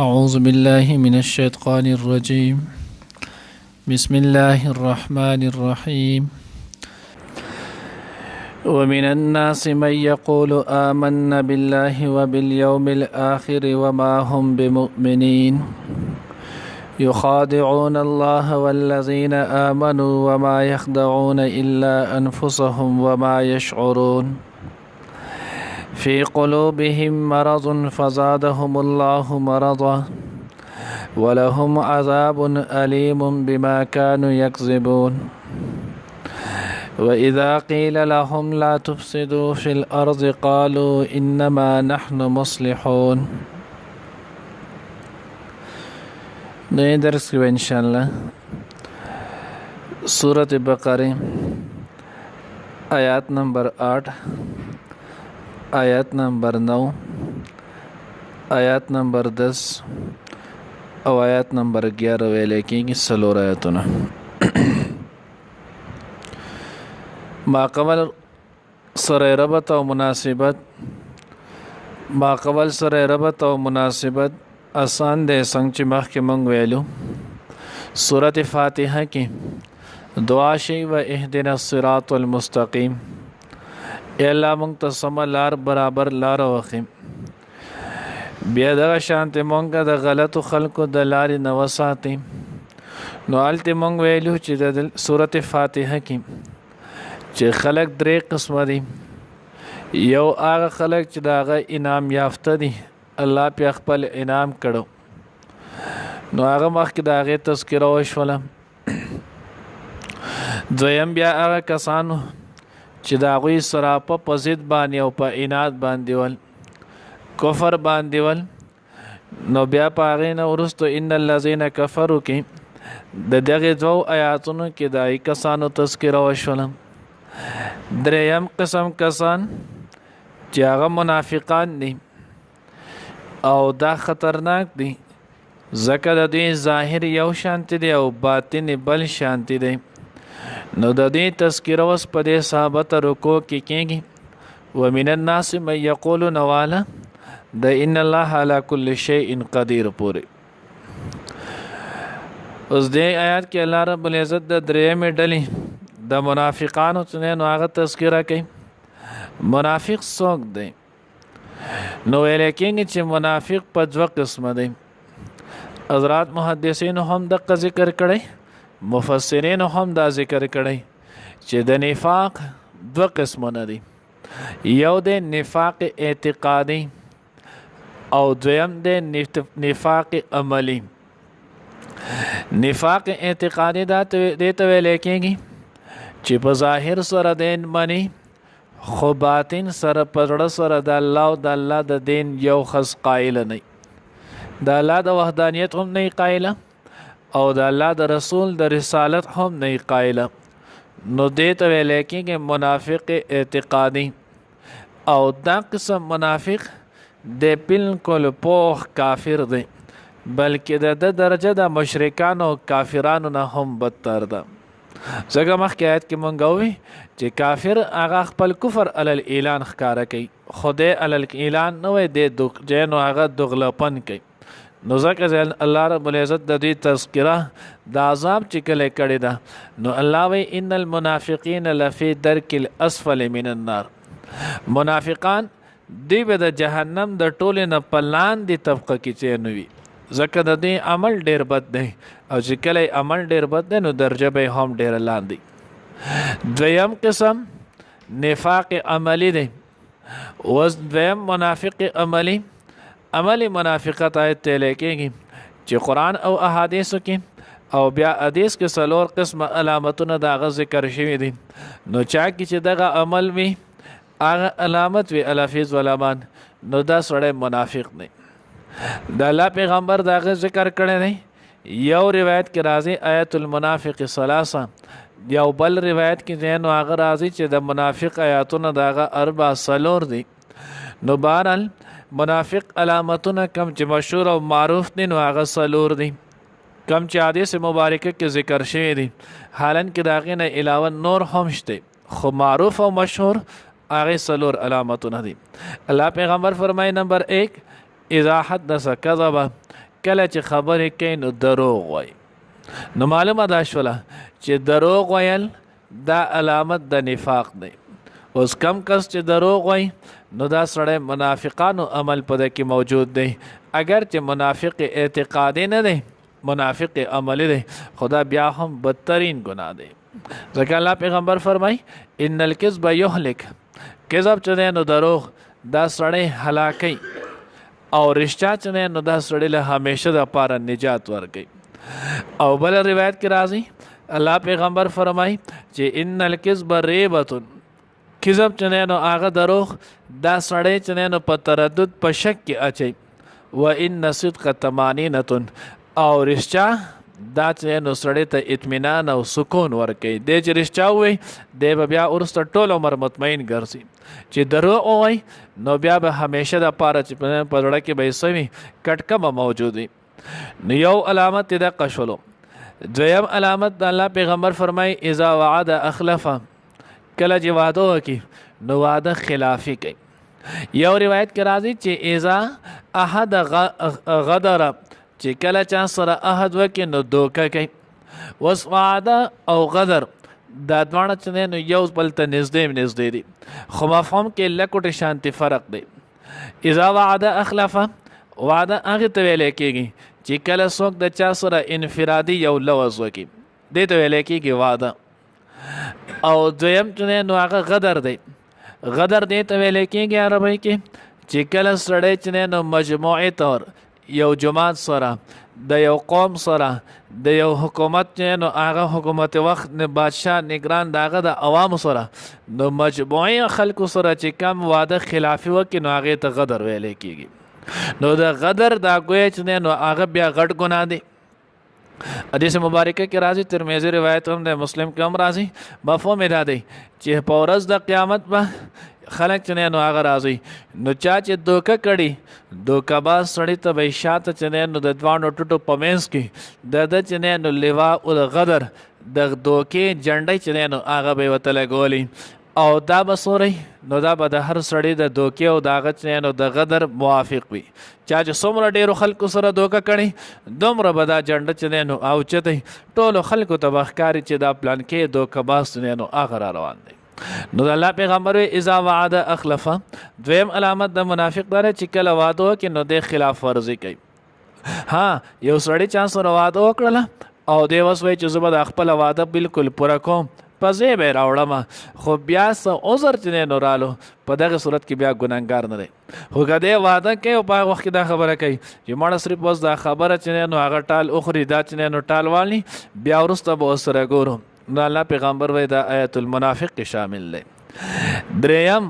أعوذ بالله من الشيطان الرجيم. بسم الله الرحمن الرحيم. ومن الناس من يقول آمنا بالله وباليوم الآخر وما هم بمؤمنين يخادعون الله والذين آمنوا وما يخدعون إلا أنفسهم وما يشعرون في قلوبهم مرض فزادهم الله مرضا ولهم عذاب أليم بما كانوا يكذبون وإذا قيل لهم لا تفسدوا في الأرض قالوا إنما نحن مصلحون. نئے درس کی انشاءاللہ سورۃ بقرہ آیات نمبر 8 آیات نمبر 9 آیات نمبر 10 او آیات نمبر 11 ویلے کی سلور آیاتنا ما قبل سره ربط او مناسبت ما قبل سره ربط او مناسبت آسان دے څنګه چې مخکې مونږ ویلو سورۃ فاتحه کې دعا شي و اهدنا الصراط المستقیم اے الله مونږ ته سم لار برابر لار وخی بیا دغه شانت مونږه د غلطو خلکو د لارې نه وساتي. نو هلته مونږ ویلو چې د سورۃ فاتحه کې چې خلق درې قسمه دي. یو هغه خلق چې د هغه انعام یافته دي، الله پې خپل انعام کړو، نو هغه مخکې د هغې تذکره وشوله. دویم بیا هغه کسانو چې د هغوی سراپه په ضد باندې او په عناد باندې ول، کفر باندې ول، نو بیا په هغې نه وروستو ان الذین کفروا کې د دغې دوو آیاتونو کې د هغې کسانو تذکره وشوله. دریم قسم کسان چې هغه منافقان دي او دا خطرناک دي، ځکه د دوی ظاهر یو شانتی دی او باطن بل شانتی دی. نو د دې تذکره اوس په دې ثابته رکوع کې کېږي. ومن الناس من یقول نواله د ان الله علی کل شیء قدیر پورې. اوس دې آیات کې الله رب العزت د درېیمې ډلې د منافقانو څخه نو هغه تذکره کوي. منافق څوک دی؟ نو ویل کېږي چې منافق په دوه قسمه دی. حضرات محدثین هم دغه ذکر کړی، مفسرین هم دا ذکر کړی چې د نفاق دوه قسمونه دي. یو د نفاق اعتقادي او دویم د نفاق عملی. نفاق اعتقادي دا ته ویل کېږي چې په ظاهر سره دین مني، خو باطن سره په زړه سره د الله او د الله د دین یو خاص قائل نه، د الله د وحدانیت هم نه قائل او د الله د رسول د رسالت هم نه قائل. نو دې ته ویل کېږي منافق اعتقادي. او دا قسم منافق د بالکل پوخ کافر دی، بلکې د درجه د مشرکانو کافرانو نه هم بدتر ده. ځکه مخکې آیت کې مونږ ووی چې کافر هغه خپل کفر علل اعلان ښکاره کوي، خدای علل اعلان نه وی دی نو هغه دغلپن کوي. نو ځکه الله رب العزت د دوی تذکره د عذاب چې کله کړې ده، نو الله وی ان المنافقین لفی درک الاسفل من النار. منافقان دوی به د جهنم د ټولې نه په لاندې طبقه کې چې نه وي، ځکه د دې عمل ډیر بد دی او چې کله عمل ډیر بد دی نو درجه به هم ډیر لاندې. دویم قسم نفاق عملی دی. اوس دویم منافق عملی، عملی منافقت آیت ته لیکيږي چې قرآن او احادیثو کې او بیا حدیث کې څلور قسمه علامتونه د هغه ذکر شوي دي. نو چا کې چې دغه عمل وي هغه علامت وي الافیظ ولامان، نو دا سړی منافق دی. د الله پیغمبر داغه ذکر کړی دی. یو روایت کې راځي آیت المنافق ثلاثه، یو بل روایت کې دی نو هغه راځي چې د منافق آیاتونه داغه اربع څلور دي. نو بهرحال منافق علامتونه کم چې مشهور او معروف دي نو هغه څلور دي، کم چې حدیث مبارکه کې ذکر شوی دي. حالانکه د هغې نه علاوه نور هم شته، خو معروف او مشهور هغه څلور علامتونه دي. الله پیغمبر فرمایي نمبر 1 اذا حدث كذب، کله چې خبرې کوي نو دروغ وایي. نو معلومه دا شوله چې دروغ ویل دا علامت د نفاق دی. اوس کم کس چې دروغ وایي نو دا سړی منافقانو عمل په ده کې موجود دی. اگر چې منافق اعتقادي نه دی، منافق عملی دی، خدا بیا هم بدترین گناه دی. ځکه الله پیغمبر فرمای ان الکذب یهلک، کذب چې دی نو دروغ دا سړی هلاکی، او رشتہ چې دی نو دا سړی له همیشه د پاره نجات ورکوي. او بل روایت کې راځي الله پیغمبر فرمای چې ان الکذب ریبة، کذب چې دی نو هغه دروغ دا سړی چې دی نو په تردد په شک کې اچي. و ان صدق طمانینة، او رشتہ دا چې نو سړی ته اطمینان او سکون ورکوي. دی چې رشتہ ووایي دی به بیا وروسته ټول عمر مطمئن ګرځي. چې دروغ ووایي نو بیا به همیشه د پاره چې په زړه کې به یې څه وي کټکمه موجود وي. نو یو علامت یې دقه شولو. دویم علامت د الله پیغمبر فرمایي اذا وعد اخلفه، کله چې واده وکړي نو واده خلافي کوي. یو روایت کې راځي چې اذا احد غدر، چې کله چا سره عهد وکړي نو دوکه کوي. اوس وعده او غدر دا دواړه چې دی نو یو بل ته نږدې دي، خو مفهوم کې لکوټې شانتي فرق دی. اذا وعده اخلفه، وعده هغې ته ویلی کېږي چې کله څوک د چا سره انفرادي یو لوز وکړي، دې ته ویلی کېږي وعده. او دویم چې دی نو هغه غدر دی. غدر دې ته ویلی کېږي عربی کې چې کله سړی چې دی نو مجموعي طور یو جماعت سره، د یو قوم سره، د یو حکومت چې نو هغه حکومت وخت نه بادشاه نگران داغه د عوام سره، نو مجموعي خلکو سره چې کم واده خلافي وکړي نو هغې ته غدر ویلی کېږي. نو د غدر دا ګویا چې دی نو هغه بیا غټ ګناه دی. حدیث مبارکه کې راځي، ترمذی روایت هم د مسلم کې هم راځي. مفهوم یې دا دی چې په ورځ د قیامت به خلک چې دی نو هغه راځي، نو چا چې دوکه کړي دوکه باز سړي ته به شاته چې دی نو د دواړو ټوټو په منځ کې د ده چې دی نو لواء الغدر د دوکې جنډۍ چې دی نو هغه به یې ورته لګولي. او دا به څوری نو دا به د هر سړي د دوکې او د هغه چې نو د غدر موافق وي. چا چې څومره ډېرو خلکو سره دوکه کړي دومره به دا جنډه چې دی نو اوچتئ، ټولو خلکو ته به ښکاري چې دا پلانکې دوکه باز چې دی نو هغه را روان دی. نو د الله پیغمبر وی اذا وعد اخلفه. دویم علامت د منافق دا چې کله واده وکړي نو د خلاف ورزي کوي. ها یو سړی چا سره واده وکړله او دی اوس وایي چې زه به د خپله واده بالکل پوره کوم، په ځای به یې راوړم، خو بیا څه عذر چې دی نو رالو، په دغه صورت کې بیا ګنهګار نه دی. خو که دی واده کوي او په هغه وخت کې دا خبره کوي چې مړه صرف اوس دا خبره چې دی نو هغه ټال اخري، دا چې دی نو ټال والي، بیا وروسته به ورسره ګورو. نو الله پیغمبر وی دا آیت المنافق کې شامل دی. دریم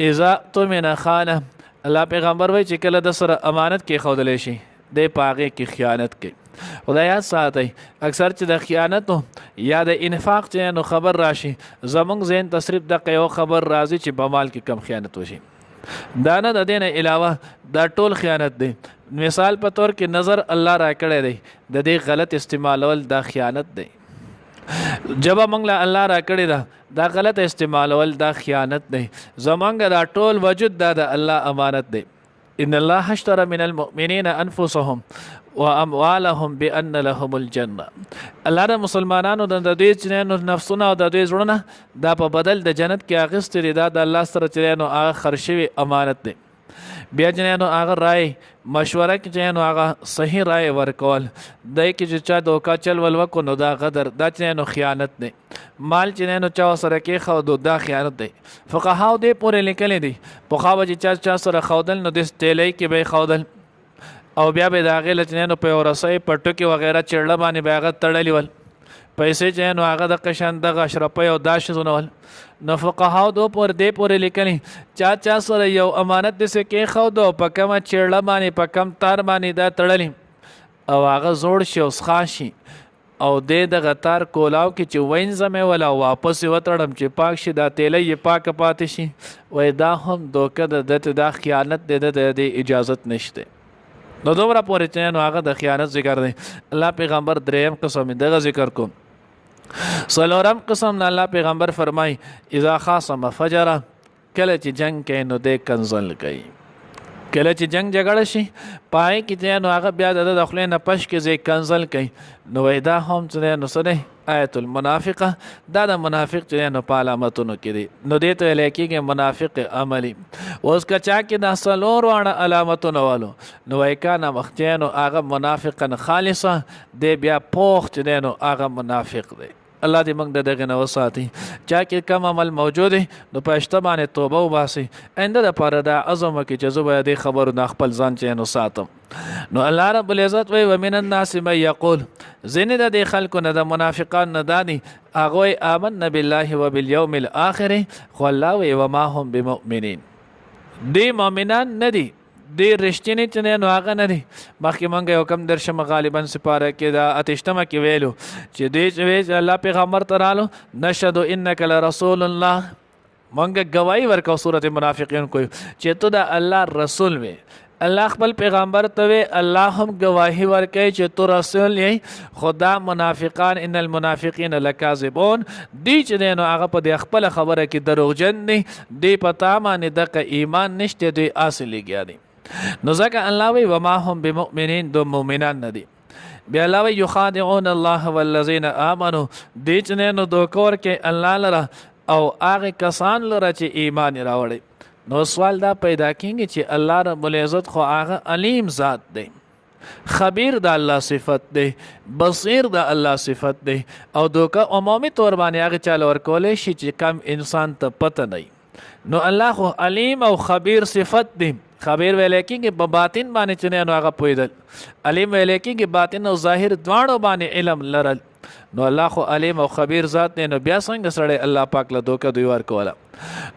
اذا اؤتمن خانه، الله پیغمبر وی چې کله د سره امانت کې ښودلی شي دی په هغې کې خیانت کوي. خدای یاد ساتئ اکثر چې د خیانتو یا د انفاق چې نو خبر راشي زمونږ ذهن ته صرف دغه یو خبر راځي چې په مال کې کم خیانت وشي. دا نه د دې نه علاوه دا ټول خیانت دی. مثال په طور کې نظر الله را کړی دی، د دې غلط استعمالول دا خیانت دی. جبه موږ له الله را کړی دا غلط استعمالول دا خیانت دی. زمونږ دا ټول وجود دا د الله امانت دی. ان الله اشترى من المؤمنين انفسهم واموالهم بان لهم الجنه. الله د مسلمانانو د دوی چې نفسونه او د دوی زړونه دا په بدل د جنت کې اخیستي دي، دا د الله سره چې نو هغه خرج شوی امانت دی. بیا چې نو هغه رای مشوره کې چې نو هغه صحیح رای ورکول، دای کې چې چا دوکا چل ول وکړو نو دا غدر، دا چې نو خیانت دی. مال چې نو چا سره کې خو دا خیانت دی. فقهاو دې پورې لیکلي دي پخوا به چې چا سره خودل نو د تیلۍ کې به خودل، او بیا به د هغې له چې نو په یو رسۍ په ټوکې وغیره چړله باندې به هغه تړلي ول، پیسې چې نو هغه د قشن دغه اشرفۍ او دا شیزونه ول. نو فقهاو دې پورې لیکلي چا سره یو امانت داسې کېښود او په کومه چړله باندې په کم تار باندې دا تړلي او هغه زوړ شي او سخا شي او دې دغه تار کولاو کې چې وینځم یې ولا واپس یې وتړم چې پاک شي، دا تیلی یې پاکه پاتې شي، وایي دا هم دوکه د دا خیانت دی، د اجازت نشته. نو دومره پورې چې نو هغه د خیانت ذکر دی. الله پیغمبر دریم قسم دغه ذکر کو. څلورم قسم نه الله پیغمبر فرمای اذا خاصم فجر، کله چې جنگ کوي نو دی کنزل کوي. کله چې جنگ جګړه شي پای کې چې نو هغه بیا د خپل نه پش کې ځای کنزل کوي نو دا هم چې نو سره آیت المنافقه دا د منافق چې نو په علامتونو کې دي نو دې ته لیکيږي منافق عملی اوس کا چا کې د سلور وړ علامتونو والو نو وای کانه مختینو هغه منافقا خالصه دې بیا پوخ چې نو هغه منافق دی الله دې موږ دغه نه وساتي چا کې کم عمل موجود نو پښته باندې توبه وباسي انده د پاره د اعظم کې جذبه دې خبرو نه خپل ځان چې نو ساتم نو الله رب العزت وی ومن الناس من یقول زین د خلکو نه د منافقان نه دانی هغه آمنا بالله وبالیوم الاخر خو الله وی وما هم بمؤمنین دی مؤمنان ندي دی رښتینی چې نو هغه نه دي مخکې مونږ یو کم درشم غالبا سپاره کې دا اتشتمه کې ویلو چې دی چې الله پیغمبر ترالو نشهد انک لرسول الله مونږ گواہی ورکو سورۃ منافقین کوي چې ته د الله رسول وي الله خپل پیغمبر ته الله هم گواہی ورکوي چې تو رسول یې خدا منافقان ان المنافقین لکاذبون دی چې نو هغه په خپل خبره کې دروغجن دي دی پتا باندې د ایمان نشته دی اصلي ګیا دي نو ځکه الله وی وما هم بمؤمنین دو مؤمنان ندي بیا الله وی یخادعون الله والذین آمنوا دی چې نو دوکور کې الله لره او هغه کسان لره چې ایمان راوړي نو سوال دا پیدا کیږي چې الله رب العزت خو هغه علیم ذات دی خبیر د الله صفت دی بصیر د الله صفت دی او دوکه عمومي تور باندې هغه چاله ورکولې شي چې کم انسان ته پته نه نو الله خو علیم او خبیر صفت دی خبیر ویلې کېږي په باطن باندې چې نو هغه پوهېدل علیم ویلې کېږي باطن او ظاهر دواړو باندې علم لرل نو الله خو علیم او خبیر ذات دی نو بیا څنګه سړی الله پاک له دوکه دوی ورکوله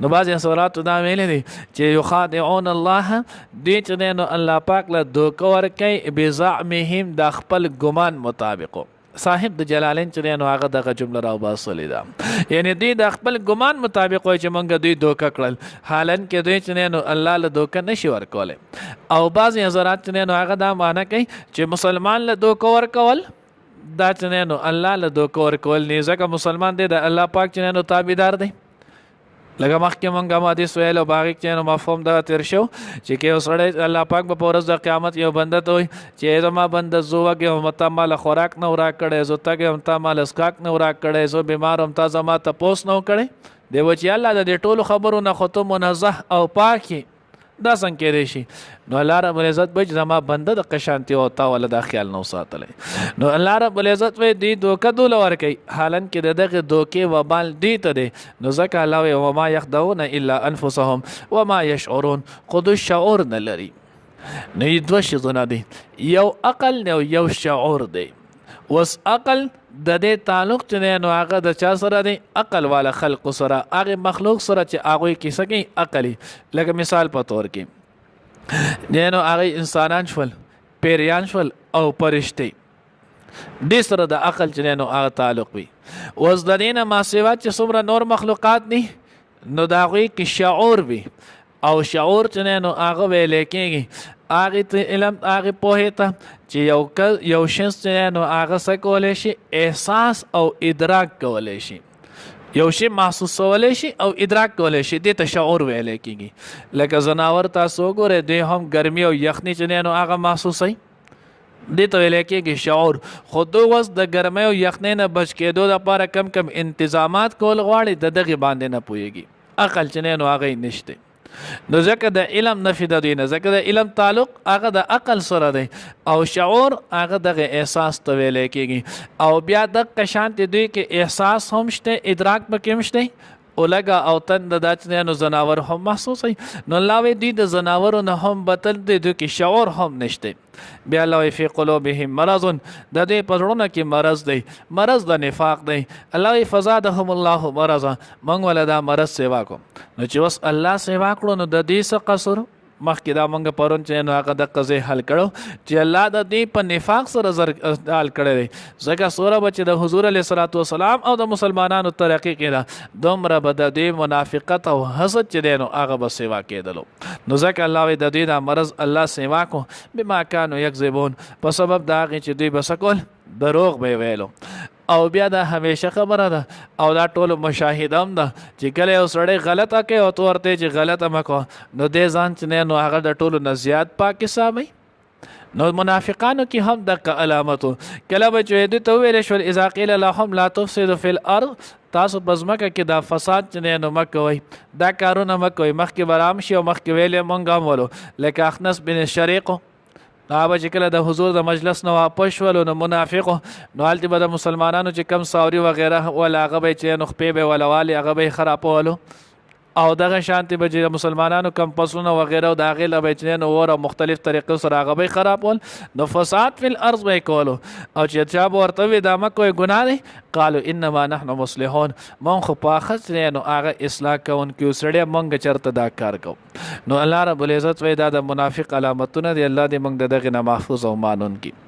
نو بعضې سوراتو دا ویلې دي چې یخادعون الله دی چې نو الله پاک له دوکه ورکوي بزعمهم د خپل ګمان مطابقو صاحب د جلالین چې نو هغه دغه جمله راوباسلې ده یعنی دوی د خپل ګمان مطابق وایي چې مونږ دوی دوکه کړل حالن کې دوی چې نو الله له دوکه نشي ورکولی او بعضې حضرات چې نو هغه دا معنی کوي چې مسلمان له دوکه ورکول دا چې نو الله له دوکه ورکول نه ځکه مسلمان دی د الله پاک چې نو تابعدار دی لکه مخکې مونږ هم حدیث ویل او باغې کې نو مفهوم دغه تېر شو چې که یو سړی الله پاک به په ورځ د قیامت یو بنده ته وایي چې زما بنده زه وږی هم تا ماله خوراک نه راکړی زه تږی هم تا ماله څښاک نه راکړی زه بیمار هم تا زما تپوس نه وکړی دی و چې الله د دې ټولو خبرو نه خو ته منزه او پاکې دا څنګه کېدی شي نو الله رب العزت به زما بنده د قشانتي او تا ولا دا خیال نه ساتلی نو الله رب العزت وی دی دوکه دوله ورکوي حالن کې د دغه دوکې وبال دی ته دی نو ځکه الله وی وما یخدعون الا انفسهم وما یشعرون خود شعور نه لري نو دوه شیزونه دي یو عقل نه یو شعور دی وس عقل د دې تعلق چې نو هغه د چا سره دی عقل والا خلق سره هغه مخلوق سره چې هغه کیسه کوي عقلی لکه مثال په تور کې نو هغه انسانان شول پیریان شول او پرشتي دې سره د عقل چې نو هغه تعلق وي اوس د دې نه ما سیوا چې څومره نور مخلوقات دي نو د هغوی کې شعور وي او شعور چې نو هغه ویلې کېږي هغې ته علم هغې پوهې ته چې یو شخص چې نو هغه څه کولی شي احساس او ادراک کولی شي یو شی محسوسولی شي او ادراک کولی شي دې ته شعور ویلی کېږي لکه ځناور تاسو وګورئ دوی هم ګرمي او یخني چې نو هغه محسوسوي دې ته ویلی کېږي شعور خو دوی اوس د ګرمۍ او یخنۍ نه بچ کېدو دپاره کم کم انتظامات کول غواړي د دغې باندې نه پوهېږي عقل چې نو هغه یې نشته نو ځکه د علم نفي د دوی نه ځکه د علم تعلق هغه د عقل سره دی او شعور هغه دغه احساس ته ویلی کېږي او بیا دغه شانتې دوی کې احساس هم شته ادراک پکې هم شته اولګه او تند دا چې نو ځناور هم محسوسوي نو الله وی دوی د ځناورو نه هم بدل دی دوی کې شعور هم نشته بیا الله وی فی قلوبهم مرض د دوی په زړونو کې مرض دی مرض د نفاق دی الله وی فزادهم الله مرضا موږ ولا دا مرض سیوا کوم نو چې اوس الله سیوا کړو نو د دې څه قصور مخکې دا مونږ پرون چې نو هغه د قضې حل کړو چې الله د دې په نفاق سره حل کړی دی ځکه سوره به چې د حضور علیه صلات وسلام او د مسلمانانو ترقي کېده دومره به د دې منافقت او حسد چې دی نو هغه به سیوا کېدلو نو ځکه الله وایي د دې دا مرض الله سیوا کو بما کانو یکذبون په سبب د هغې چې دوی به څه کول دروغ به یې ویلو او بیا دا همیشه خبره ده او دا ټول مشاهده هم ده چې کله یو سړی غلطه کوي او تو ورته چې غلطه مکو نو دې ځان چې نه نو هغه د ټولو نه زیات پاک حسابي. نو منافقانو کې هم د علامتو کله به چې دې ته ویل شو اذا قيل لهم لا تفسدوا في الارض تاسو بزمکه کې دا فساد چې نه نو مکوي دا کارونه مکوي مخکې برام شي او مخکې ویلې مونږ هم ولو لکه اخنس بن الشريق دا به چې کله د حضور د مجلس نه واپس شولو نو منافقو نو هلته به د مسلمانانو چې کم ساوري وغیره ولا هغه به چې نو خپې به ولا والي هغه به خرابولو او دغه شانتي به چې مسلمانانو کم پسونه وغیره او د هغې له به چې نو ور مختلف طریقو سره هغه به خرابول نو فساد فی الارض به کولو او چې چا به ورته وي دا مه کوئ ګناه دی قالو انما نحن مصلحون مونږ خو په اخذ نو هغه اصلاح کوونکي سړی مونږ چېرته دا کار کوو. نو الله رب العزت وایي دا د منافق علامتونه دي الله دې مونږ د دغې نه محفوظ او مانونکي.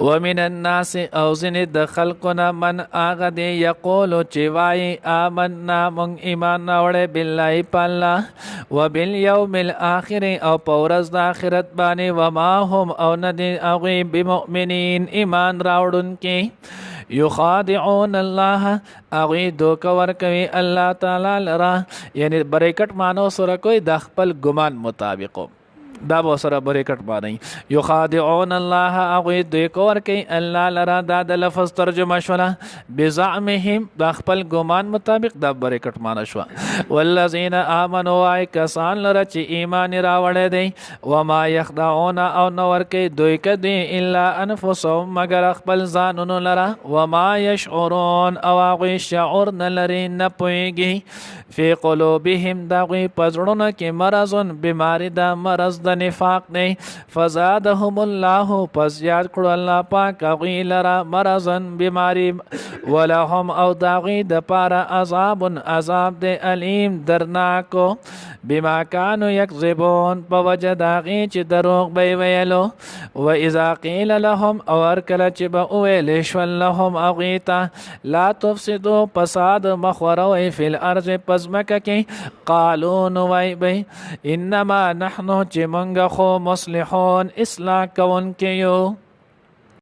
ومن الناس او ځینې د خلقونه من هغه دی یقولو چې وایي آمنا مونږ ایمان راوړی بالله په الله وبالیوم الاخر او په ورځ د آخرت باندې وما هم او نه دي هغوی بمؤمنین ایمان راوړونکي یخادعون الله هغوی دوکه ورکوي الله تعالی لره یعنی بریکټ مانو سره کوي د خپل ګمان مطابقو دا به سره بریکټ باندې یخادعون الله هغوی دوی کور کوي الله لره دا د لفظ ترجمه شوله بزعمهم د خپل ګمان مطابق دا بریکټ معنی شوه. والذین آمنوا وای کسان لره چې ایمان راوړی دی وما یخدعون او نه ورکوي دوی کدي الا انفسهم مگر خپل ځانونو لره وما یشعرون او هغوی شعور نه لري نه پوهېږي فی قلوبهم د هغوی په زړونو کې مرض بیماري ده مرض د نفاق دی فزادهم الله پس زیاد کړو الله پاک هغوی لره مرضا بیماری ولهم او د هغوی دپاره عذاب دی علیم درناکو بما کانوا یکذبون په وجه د هغې چې دروغ به یې ویلو و اذا قیل لهم او هر کله چې به وویلې شول لهم هغوی ته لا تفسدو فساد مخوروئ فی الارض په ځمکه کې قالو نو وایي به انما نحنو چې مونږ خو مصلحون اصلاح کوونکي یو